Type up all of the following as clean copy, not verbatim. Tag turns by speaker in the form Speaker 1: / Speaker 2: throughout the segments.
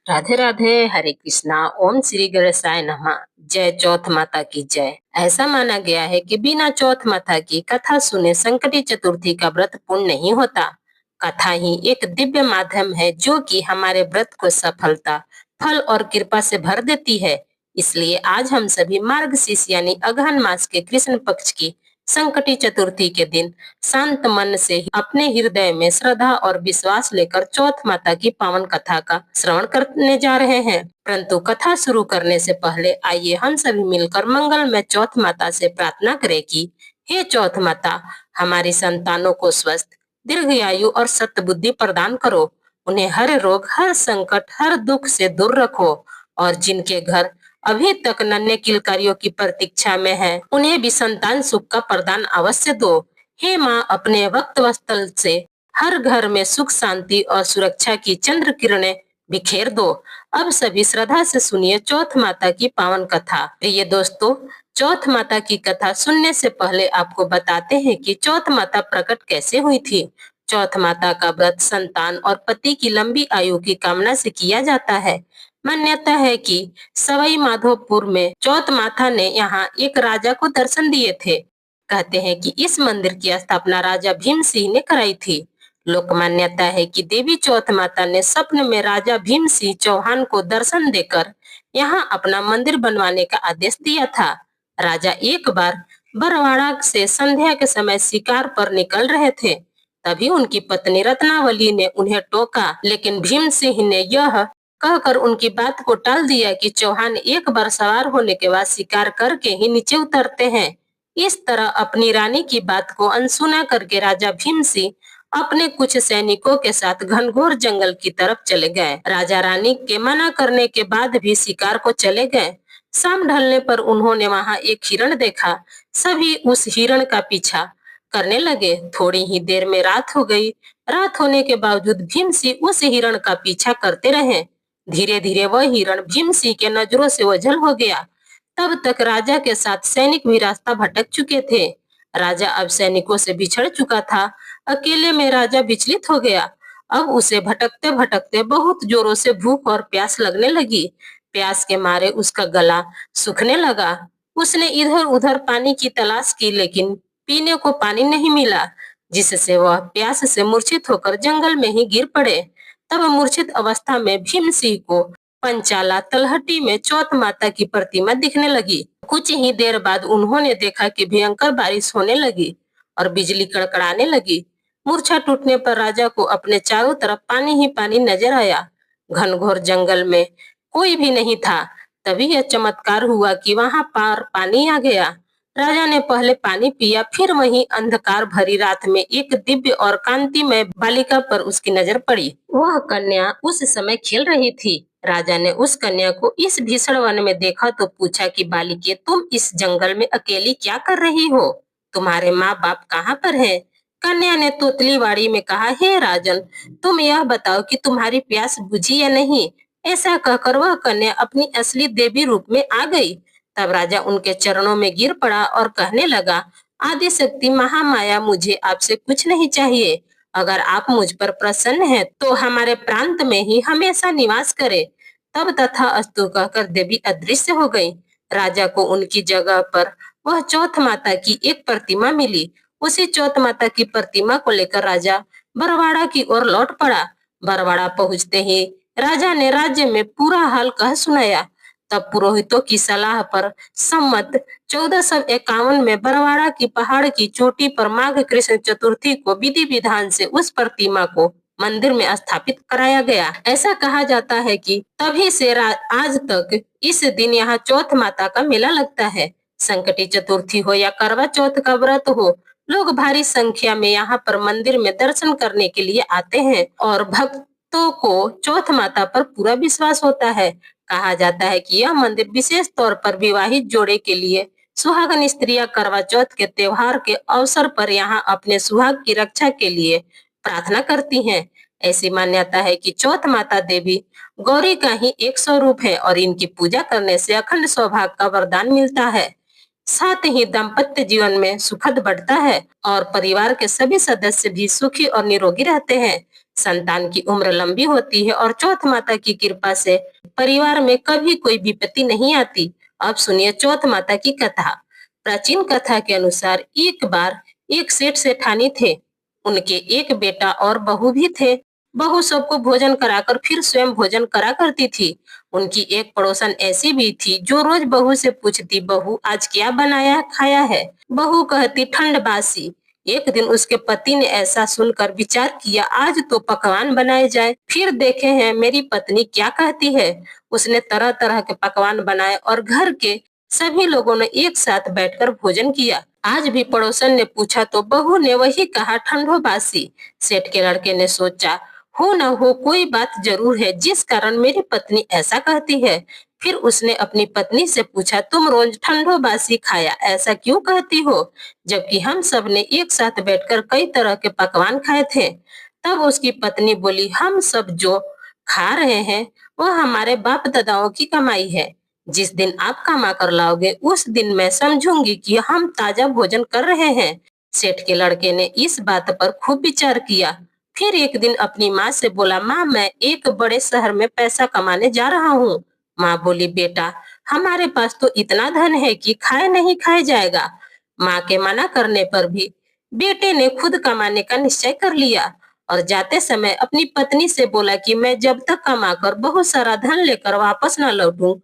Speaker 1: राधे राधे, हरे कृष्णा, ओम श्री गणेशाय नमः। जय चौथ माता की जय। ऐसा माना गया है कि बिना चौथ माता की कथा सुने संकटी चतुर्थी का व्रत पूर्ण नहीं होता। कथा ही एक दिव्य माध्यम है जो कि हमारे व्रत को सफलता, फल और कृपा से भर देती है। इसलिए आज हम सभी मार्गशीर्ष यानी अगहन मास के कृष्ण पक्ष की संकटी चतुर्थी के दिन शांत मन से ही अपने हृदय में श्रद्धा और विश्वास लेकर चौथ माता की पावन कथा का श्रवण करने जा रहे हैं। परंतु कथा शुरू करने से पहले आइए हम सभी मिलकर मंगलमय चौथ माता से प्रार्थना करें कि हे चौथ माता, हमारी संतानों को स्वस्थ, दीर्घायु और सत्बुद्धि प्रदान करो। उन्हें हर रोग, हर संकट, हर दुख से दूर रखो और जिनके घर अभी तक नन्हे किलकारियों की प्रतीक्षा में है, उन्हें भी संतान सुख का प्रदान अवश्य दो। हे माँ, अपने वक्त वस्तल से हर घर में सुख, शांति और सुरक्षा की चंद्र किरणें बिखेर दो। अब सभी श्रद्धा से सुनिए चौथ माता की पावन कथा। प्रिय दोस्तों, चौथ माता की कथा सुनने से पहले आपको बताते हैं कि चौथ माता प्रकट कैसे हुई थी। चौथ माता का व्रत संतान और पति की लंबी आयु की कामना से किया जाता है। मान्यता है कि सवाई माधोपुर में चौथ माता ने यहाँ एक राजा को दर्शन दिए थे। कहते हैं कि इस मंदिर की स्थापना राजा भीम सिंह ने कराई थी। लोक मान्यता है कि देवी चौथ माता ने स्वप्न में राजा भीम सिंह चौहान को दर्शन देकर यहाँ अपना मंदिर बनवाने का आदेश दिया था। राजा एक बार बरवाड़ा से संध्या के समय शिकार पर निकल रहे थे। तभी उनकी पत्नी रत्नावली ने उन्हें टोका, लेकिन भीम सिंह ने यह कहकर उनकी बात को टाल दिया कि चौहान एक बार सवार होने के बाद शिकार करके ही नीचे उतरते हैं। इस तरह अपनी रानी की बात को अनसुना करके राजा भीम सिंह अपने कुछ सैनिकों के साथ घनघोर जंगल की तरफ चले गए। राजा रानी के मना करने के बाद भी शिकार को चले गए। शाम ढलने पर उन्होंने वहां एक हिरण देखा। सभी उस हिरण का पीछा करने लगे। थोड़ी ही देर में रात हो गई। रात होने के बावजूद भीम सिंह उस हिरण का पीछा करते रहे। धीरे धीरे वह हिरण भीम सिंह के नजरों से ओझल हो गया। तब तक राजा के साथ सैनिक भी रास्ता भटक चुके थे। राजा अब सैनिकों से बिछड़ चुका था। अकेले में राजा विचलित हो गया। अब उसे भटकते भटकते बहुत जोरों से भूख और प्यास लगने लगी। प्यास के मारे उसका गला सूखने लगा। उसने इधर उधर पानी की तलाश की, लेकिन पीने को पानी नहीं मिला, जिससे वह प्यास से मूर्छित होकर जंगल में ही गिर पड़े। तब मूर्छित अवस्था में भीम सिंह को पंचाला तलहटी में चौथ माता की प्रतिमा दिखने लगी। कुछ ही देर बाद उन्होंने देखा कि भयंकर बारिश होने लगी और बिजली कड़कड़ाने लगी। मूर्छा टूटने पर राजा को अपने चारों तरफ पानी ही पानी नजर आया। घनघोर जंगल में कोई भी नहीं था। तभी यह चमत्कार हुआ कि वहां पार पानी आ गया। राजा ने पहले पानी पिया, फिर वहीं अंधकार भरी रात में एक दिव्य और कांतिमय बालिका पर उसकी नजर पड़ी। वह कन्या उस समय खेल रही थी। राजा ने उस कन्या को इस भीषण वन में देखा तो पूछा कि बालिके, तुम इस जंगल में अकेली क्या कर रही हो? तुम्हारे माँ बाप कहाँ पर हैं? कन्या ने तोतलीवाड़ी में कहा, हे राजन, तुम यह बताओ कि तुम्हारी प्यास बुझी या नहीं। ऐसा कहकर वह कन्या अपनी असली देवी रूप में आ गई। तब राजा उनके चरणों में गिर पड़ा और कहने लगा, आदि शक्ति महामाया, मुझे आपसे कुछ नहीं चाहिए। अगर आप मुझ पर प्रसन्न हैं तो हमारे प्रांत में ही हमेशा निवास करें। तब तथा अस्तु कहकर देवी अदृश्य हो गई। राजा को उनकी जगह पर वह चौथ माता की एक प्रतिमा मिली। उसी चौथ माता की प्रतिमा को लेकर राजा बरवाड़ा की ओर लौट पड़ा। बरवाड़ा पहुंचते ही राजा ने राज्य में पूरा हाल कह सुनाया। तब पुरोहितों की सलाह पर सम्मत 1451 में बरवाड़ा की पहाड़ की चोटी पर माघ कृष्ण चतुर्थी को विधि विधान से उस प्रतिमा को मंदिर में स्थापित कराया गया। ऐसा कहा जाता है कि तभी से आज तक इस दिन यहाँ चौथ माता का मेला लगता है। संकटी चतुर्थी हो या करवा चौथ का व्रत हो, लोग भारी संख्या में यहाँ पर मंदिर में दर्शन करने के लिए आते हैं और भक्तों को चौथ माता पर पूरा विश्वास होता है। कहा जाता है कि यह मंदिर विशेष तौर पर विवाहित जोड़े के लिए सुहागन स्त्रियां करवा चौथ के त्योहार के अवसर पर यहाँ अपने सुहाग की रक्षा के लिए प्रार्थना करती हैं। ऐसी मान्यता है कि चौथ माता देवी गौरी का ही एक स्वरूप है और इनकी पूजा करने से अखंड सौभाग्य का वरदान मिलता है। साथ ही दाम्पत्य जीवन में सुखद बढ़ता है और परिवार के सभी सदस्य भी सुखी और निरोगी रहते हैं। संतान की उम्र लंबी होती है और चौथ माता की कृपा से परिवार में कभी कोई विपत्ति नहीं आती। अब सुनिए चौथ माता की कथा। प्राचीन कथा के अनुसार एक बार एक सेठ सेठानी थे। उनके एक बेटा और बहू भी थे। बहू सबको भोजन कराकर फिर स्वयं भोजन करा करती थी। उनकी एक पड़ोसन ऐसी भी थी जो रोज बहू से पूछती, बहू आज क्या बनाया खाया है? बहू कहती ठंड बासी। एक दिन उसके पति ने ऐसा सुनकर विचार किया, आज तो पकवान बनाए जाए, फिर देखे हैं मेरी पत्नी क्या कहती है। उसने तरह तरह के पकवान बनाए और घर के सभी लोगों ने एक साथ बैठकर भोजन किया। आज भी पड़ोसन ने पूछा तो बहू ने वही कहा, ठंडो बासी। सेठ के लड़के ने सोचा, हो न हो कोई बात जरूर है जिस कारण मेरी पत्नी ऐसा कहती है। फिर उसने अपनी पत्नी से पूछा, तुम रोज ठंडो बासी खाया ऐसा क्यों कहती हो, जबकि हम सब ने एक साथ बैठकर कई तरह के पकवान खाए थे। तब उसकी पत्नी बोली, हम सब जो खा रहे हैं वह हमारे बाप दादाओं की कमाई है। जिस दिन आप कमा कर लाओगे उस दिन मैं समझूंगी कि हम ताजा भोजन कर रहे हैं। सेठ के लड़के ने इस बात पर खूब विचार किया। फिर एक दिन अपनी माँ से बोला, माँ मैं एक बड़े शहर में पैसा कमाने जा रहा हूँ। माँ बोली, बेटा हमारे पास तो इतना धन है कि खाए नहीं खाए जाएगा। माँ के मना करने पर भी बेटे ने खुद कमाने का निश्चय कर लिया और जाते समय अपनी पत्नी से बोला कि मैं जब तक कमाकर बहुत सारा धन लेकर वापस न लौटूं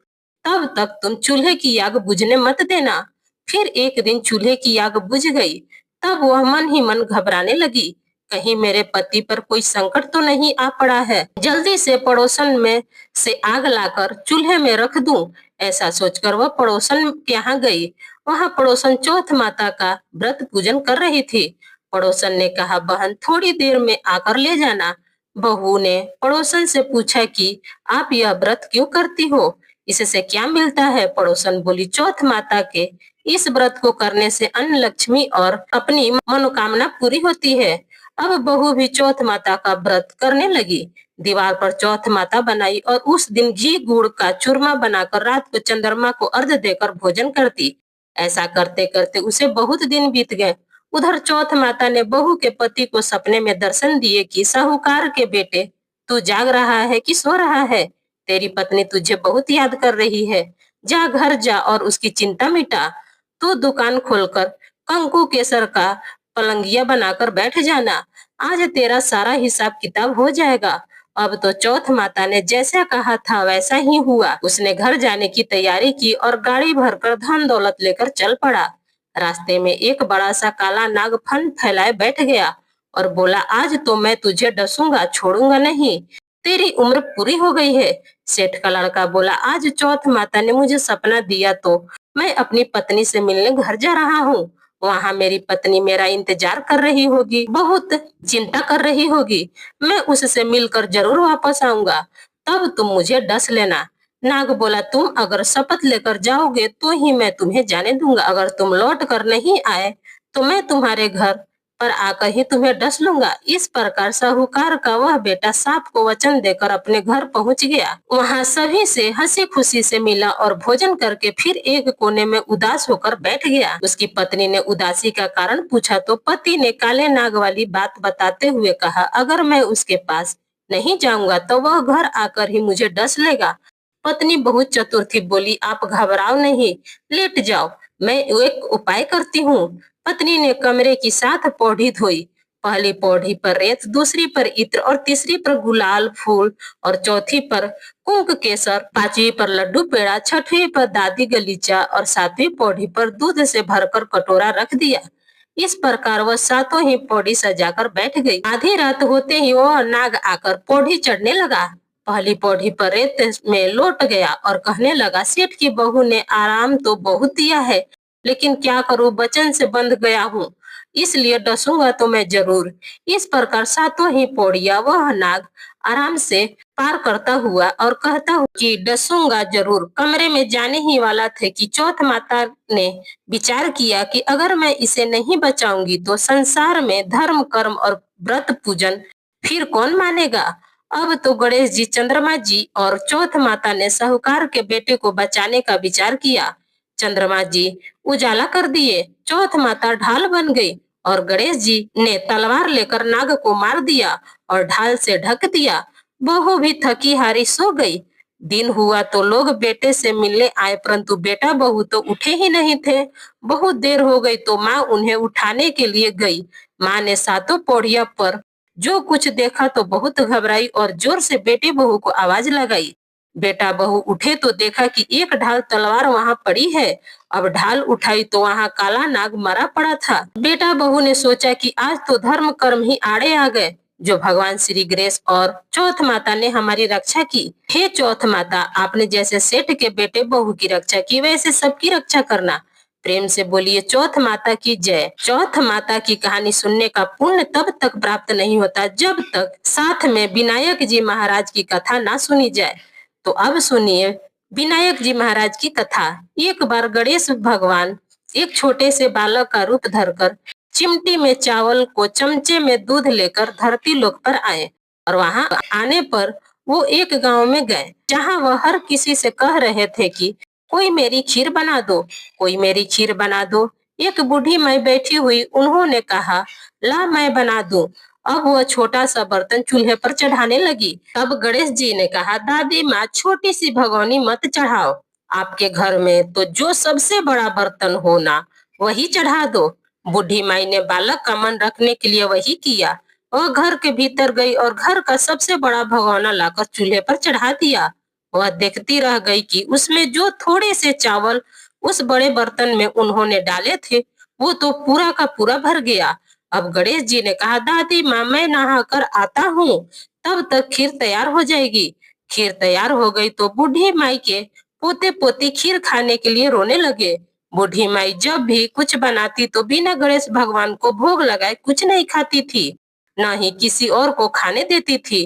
Speaker 1: तब तक तुम चूल्हे की आग बुझने मत देना। फिर एक दिन चूल्हे की आग बुझ गई। तब वह मन ही मन घबराने लगी, कहीं मेरे पति पर कोई संकट तो नहीं आ पड़ा है, जल्दी से पड़ोसन में से आग लाकर चूल्हे में रख दूं। ऐसा सोचकर वह पड़ोसन के यहाँ गई। वहां पड़ोसन चौथ माता का व्रत पूजन कर रही थी। पड़ोसन ने कहा, बहन थोड़ी देर में आकर ले जाना। बहू ने पड़ोसन से पूछा कि आप यह व्रत क्यों करती हो, इससे क्या मिलता है? पड़ोसन बोली, चौथ माता के इस व्रत को करने से अन्न लक्ष्मी और अपनी मनोकामना पूरी होती है। अब बहू भी चौथ माता का व्रत करने लगी। दीवार पर चौथ माता बनाई और उस दिन घी गुड़ का चूरमा बनाकर रात को चंद्रमा को अर्घ देकर भोजन करती। ऐसा करते करते उसे बहुत दिन बीत गए। उधर चौथ माता ने बहू के पति को सपने में दर्शन दिए कि साहूकार के बेटे, तू जाग रहा है कि सो रहा है? तेरी पत्नी तुझे बहुत याद कर रही है। जा घर जा और उसकी चिंता मिटा। तू दुकान खोलकर कंकु केसर का पलंगिया बनाकर बैठ जाना। आज तेरा सारा हिसाब किताब हो जाएगा। अब तो चौथ माता ने जैसा कहा था वैसा ही हुआ। उसने घर जाने की तैयारी की और गाड़ी भरकर धन दौलत लेकर चल पड़ा। रास्ते में एक बड़ा सा काला नाग फन फैलाए बैठ गया और बोला, आज तो मैं तुझे डसूंगा, छोड़ूंगा नहीं। तेरी उम्र पूरी हो गई है। सेठ का लड़का बोला, आज चौथ माता ने मुझे सपना दिया तो मैं अपनी पत्नी से मिलने घर जा रहा हूँ। वहां मेरी पत्नी मेरा इंतजार कर रही होगी, बहुत चिंता कर रही होगी। मैं उससे मिलकर जरूर वापस आऊंगा, तब तुम मुझे डस लेना। नाग बोला, तुम अगर शपथ लेकर जाओगे तो ही मैं तुम्हें जाने दूंगा, अगर तुम लौट कर नहीं आए तो मैं तुम्हारे घर पर आकर ही तुम्हें डस लूंगा। इस प्रकार साहूकार का वह बेटा सांप को वचन देकर अपने घर पहुंच गया। वहां सभी से हंसी खुशी से मिला और भोजन करके फिर एक कोने में उदास होकर बैठ गया। उसकी पत्नी ने उदासी का कारण पूछा तो पति ने काले नाग वाली बात बताते हुए कहा, अगर मैं उसके पास नहीं जाऊंगा तो वह घर आकर ही मुझे डस लेगा। पत्नी बहुत चतुर थी, बोली, आप घबराओ नहीं, लेट जाओ, मैं एक उपाय करती हूँ। पत्नी ने कमरे की 7 पौड़ी धोई। पहली पौड़ी पर रेत, दूसरी पर इत्र और तीसरी पर गुलाल फूल और चौथी पर कुंक केसर, पांचवी पर लड्डू पेड़ा, छठवीं पर दादी गलीचा और 7वीं पौड़ी पर दूध से भरकर कटोरा रख दिया। इस प्रकार वह 7 ही पौड़ी सजाकर बैठ गई। आधी रात होते ही वह नाग आकर पौड़ी चढ़ने लगा। पहली पौड़ी पर रेत में लौट गया और कहने लगा, सेठ की बहू ने आराम तो बहुत दिया है, लेकिन क्या करूं, वचन से बंध गया हूँ, इसलिए डसूंगा तो मैं जरूर। इस प्रकार 7 ही पौड़ियां वह नाग आराम से पार करता हुआ और कहता हुआ कि डसूंगा जरूर कमरे में जाने ही वाला थे कि चौथ माता ने विचार किया कि अगर मैं इसे नहीं बचाऊंगी तो संसार में धर्म कर्म और व्रत पूजन फिर कौन मानेगा। अब तो गणेश जी, चंद्रमा जी और चौथ माता ने साहूकार के बेटे को बचाने का विचार किया। चंद्रमा जी उजाला कर दिए, चौथ माता ढाल बन गई और गणेश जी ने तलवार लेकर नाग को मार दिया और ढाल से ढक दिया। बहू भी थकी हारी सो गई। दिन हुआ तो लोग बेटे से मिलने आए, परंतु बेटा बहू तो उठे ही नहीं थे। बहुत देर हो गई तो माँ उन्हें उठाने के लिए गई। माँ ने सातों पौड़ियों पर जो कुछ देखा तो बहुत घबराई और जोर से बेटे बहू को आवाज लगाई। बेटा बहू उठे तो देखा कि एक ढाल तलवार वहां पड़ी है। अब ढाल उठाई तो वहां काला नाग मरा पड़ा था। बेटा बहू ने सोचा कि आज तो धर्म कर्म ही आड़े आ गए, जो भगवान श्री गणेश और चौथ माता ने हमारी रक्षा की। हे चौथ माता, आपने जैसे सेठ के बेटे बहू की रक्षा की, वैसे सबकी रक्षा करना। प्रेम से बोलिए चौथ माता की जय। चौथ माता की कहानी सुनने का पुण्य तब तक प्राप्त नहीं होता जब तक साथ में विनायक जी महाराज की कथा ना सुनी जाए। तो अब सुनिए विनायक जी महाराज की कथा। एक बार गणेश भगवान एक छोटे से बालक का रूप धरकर चिमटी में चावल को चमचे में दूध लेकर धरती लोक पर आए, और वहां आने पर वो एक गांव में गए जहां वह हर किसी से कह रहे थे कि कोई मेरी खीर बना दो, कोई मेरी खीर बना दो। एक बूढ़ी माई बैठी हुई, उन्होंने कहा ला मैं बना दूं। अब वह छोटा सा बर्तन चूल्हे पर चढ़ाने लगी। तब गणेश जी ने कहा दादी माँ, छोटी सी भगोनी मत चढ़ाओ, आपके घर में तो जो सबसे बड़ा बर्तन हो ना वही चढ़ा दो। बूढ़ी माई ने बालक का मन रखने के लिए वही किया। वह घर के भीतर गई और घर का सबसे बड़ा भगोना लाकर चूल्हे पर चढ़ा दिया। वह देखती रह गई कि उसमें जो थोड़े से चावल उस बड़े बर्तन में उन्होंने डाले थे वो तो पूरा का पूरा भर गया। अब गणेश जी ने कहा दादी माँ, मैं नहा कर आता हूँ, तब तक खीर तैयार हो जाएगी। खीर तैयार हो गई तो बूढ़ी माई के पोते पोती खीर खाने के लिए रोने लगे। बूढ़ी माई जब भी कुछ बनाती तो बिना गणेश भगवान को भोग लगाए कुछ नहीं खाती थी, न ही किसी और को खाने देती थी।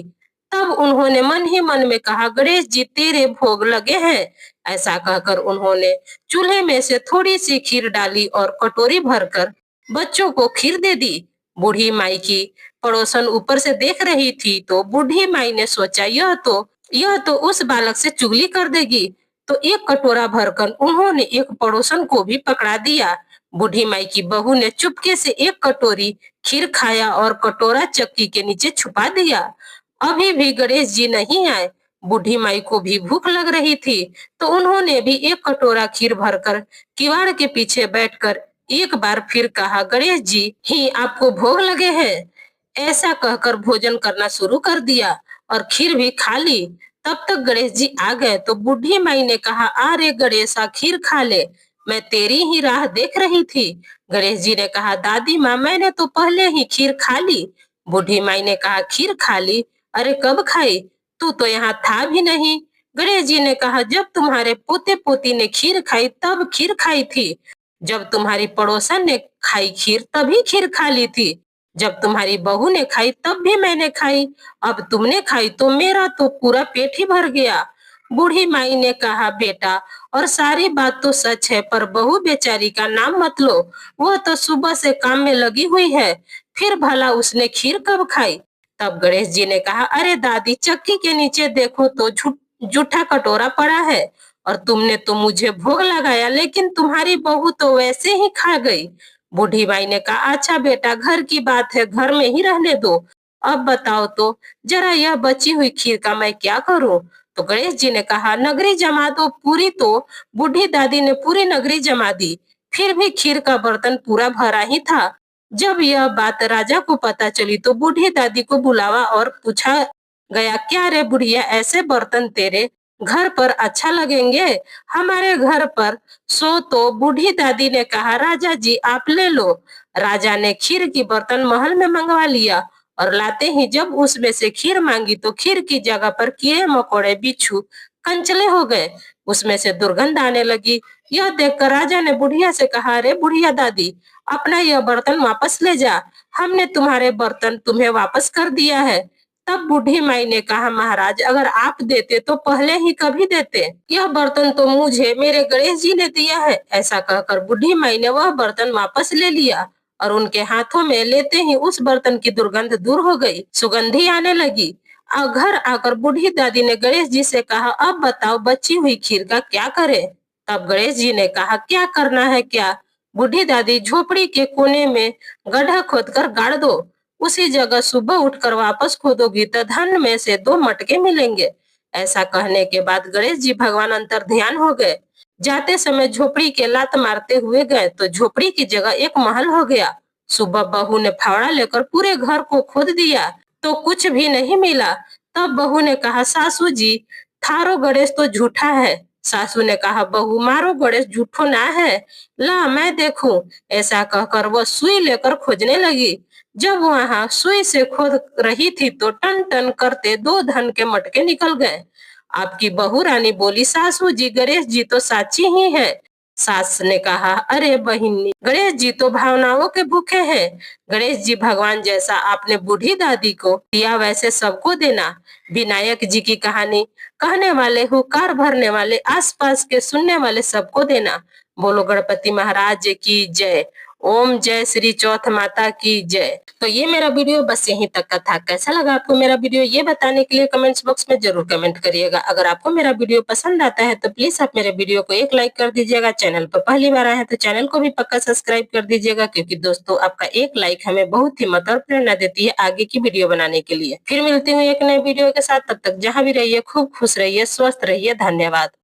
Speaker 1: तब उन्होंने मन ही मन में कहा गणेश जी तेरे भोग लगे हैं। ऐसा कहकर उन्होंने चूल्हे में से थोड़ी सी खीर डाली और कटोरी भरकर बच्चों को खीर दे दी। बूढ़ी माई की पड़ोसन ऊपर से देख रही थी तो बूढ़ी माई ने सोचा यह तो उस बालक से चुगली कर देगी, तो एक कटोरा भरकर उन्होंने एक पड़ोसन को भी पकड़ा दिया। बूढ़ी माई की बहू ने चुपके से एक कटोरी खीर खाया और कटोरा चक्की के नीचे छुपा दिया। अभी भी गणेश जी नहीं आए। बूढ़ी माई को भी भूख लग रही थी तो उन्होंने भी एक कटोरा खीर भरकर किवाड़ के पीछे बैठकर एक बार फिर कहा गणेश जी ही आपको भोग लगे हैं। ऐसा कहकर भोजन करना शुरू कर दिया और खीर भी खा ली। तब तक गणेश जी आ गए तो बूढ़ी माई ने कहा अरे गणेशा, खीर खा ले, मैं तेरी ही राह देख रही थी। गणेश जी ने कहा दादी माँ, मैंने तो पहले ही खीर खा ली। बूढ़ी माई ने कहा खीर खा ली? अरे कब खाई, तू तो यहाँ था भी नहीं। गणेश जी ने कहा जब तुम्हारे पोते पोती ने खीर खाई तब खीर खाई थी, जब तुम्हारी पड़ोसन ने खाई खीर तभी खीर खा ली थी, जब तुम्हारी बहू ने खाई तब भी मैंने खाई, अब तुमने खाई तो मेरा तो पूरा पेट ही भर गया। बूढ़ी माई ने कहा बेटा, और सारी बात तो सच है, पर बहू बेचारी का नाम मत लो, वह तो सुबह से काम में लगी हुई है, फिर भला उसने खीर कब खाई। तब गणेश जी ने कहा अरे दादी, चक्की के नीचे देखो तो जूठा कटोरा पड़ा है, और तुमने तो मुझे भोग लगाया, लेकिन तुम्हारी बहू तो वैसे ही खा गई। बूढ़ी माई ने कहा अच्छा बेटा, घर की बात है, घर में ही रहने दो। अब बताओ तो जरा यह बची हुई खीर का मैं क्या करूं। तो गणेश जी ने कहा नगरी जमा दो पूरी। तो बूढ़ी दादी ने पूरी नगरी जमा दी, फिर भी खीर का बर्तन पूरा भरा ही था। जब यह बात राजा को पता चली तो बूढ़ी दादी को बुलावा और पूछा गया क्या रे बुढ़िया, ऐसे बर्तन तेरे घर पर अच्छा लगेंगे, हमारे घर पर सो। तो बूढ़ी दादी ने कहा राजा जी आप ले लो। राजा ने खीर की बर्तन महल में मंगवा लिया, और लाते ही जब उसमें से खीर मांगी तो खीर की जगह पर कीड़े मकोड़े, बिच्छू, कंचले हो गए, उसमें से दुर्गंध आने लगी। यह देखकर राजा ने बुढ़िया से कहा अरे बुढ़िया दादी, अपना यह बर्तन वापस ले जा, हमने तुम्हारे बर्तन तुम्हें वापस कर दिया है। तब बूढ़ी माई ने कहा महाराज, अगर आप देते तो पहले ही कभी देते, यह बर्तन तो मुझे मेरे गणेश जी ने दिया है। ऐसा कहकर बूढ़ी माई ने वह बर्तन वापस ले लिया, और उनके हाथों में लेते ही उस बर्तन की दुर्गंध दूर हो गई, सुगंधी आने लगी। और घर आकर बूढ़ी दादी ने गणेश जी से कहा अब बताओ बची हुई खीर का क्या करें। तब गणेश जी ने कहा क्या करना है क्या, बूढ़ी दादी झोपड़ी के कोने में गड्ढा खोदकर गाड़ दो। उसी जगह सुबह उठकर वापस खोदोगी तो धन में से 2 मटके मिलेंगे। ऐसा कहने के बाद गणेश जी भगवान अंतर ध्यान हो गए। जाते समय झोपड़ी के लात मारते हुए गए तो झोपड़ी की जगह एक महल हो गया। सुबह बहू ने फावड़ा लेकर पूरे घर को खोद दिया तो कुछ भी नहीं मिला। तब बहू ने कहा, सासू जी, थारो गणेश तो झूठा है। सासू ने कहा, बहू मारो गणेश झूठो ना है, ला मैं देखूं। ऐसा कहकर वह सुई लेकर खोजने लगी। जब वहां सुई से खोद रही थी तो टन टन करते 2 धन के मटके निकल गए। आपकी बहू रानी बोली, सासू जी, गणेश जी तो साची ही है। सास ने कहा, अरे बहिनी, गणेश जी तो भावनाओं के भूखे हैं। गणेश जी भगवान जैसा आपने बूढ़ी दादी को दिया वैसे सबको देना। विनायक जी की कहानी कहने वाले, हुकार भरने वाले, आसपास के सुनने वाले सबको देना। बोलो गणपति महाराज की जय। ओम जय श्री चौथ माता की जय। तो ये मेरा वीडियो बस यहीं तक का था। कैसा लगा आपको मेरा वीडियो ये बताने के लिए कमेंट्स बॉक्स में जरूर कमेंट करिएगा। अगर आपको मेरा वीडियो पसंद आता है तो प्लीज आप मेरे वीडियो को एक लाइक कर दीजिएगा। चैनल पर पहली बार आए हैं तो चैनल को भी पक्का सब्सक्राइब कर दीजिएगा, क्योंकि दोस्तों आपका एक लाइक हमें बहुत हिम्मत और प्रेरणा देती है आगे की वीडियो बनाने के लिए। फिर मिलती हूँ एक नए वीडियो के साथ, तब तक जहाँ भी रहिए खूब खुश रहिए, स्वस्थ रहिए। धन्यवाद।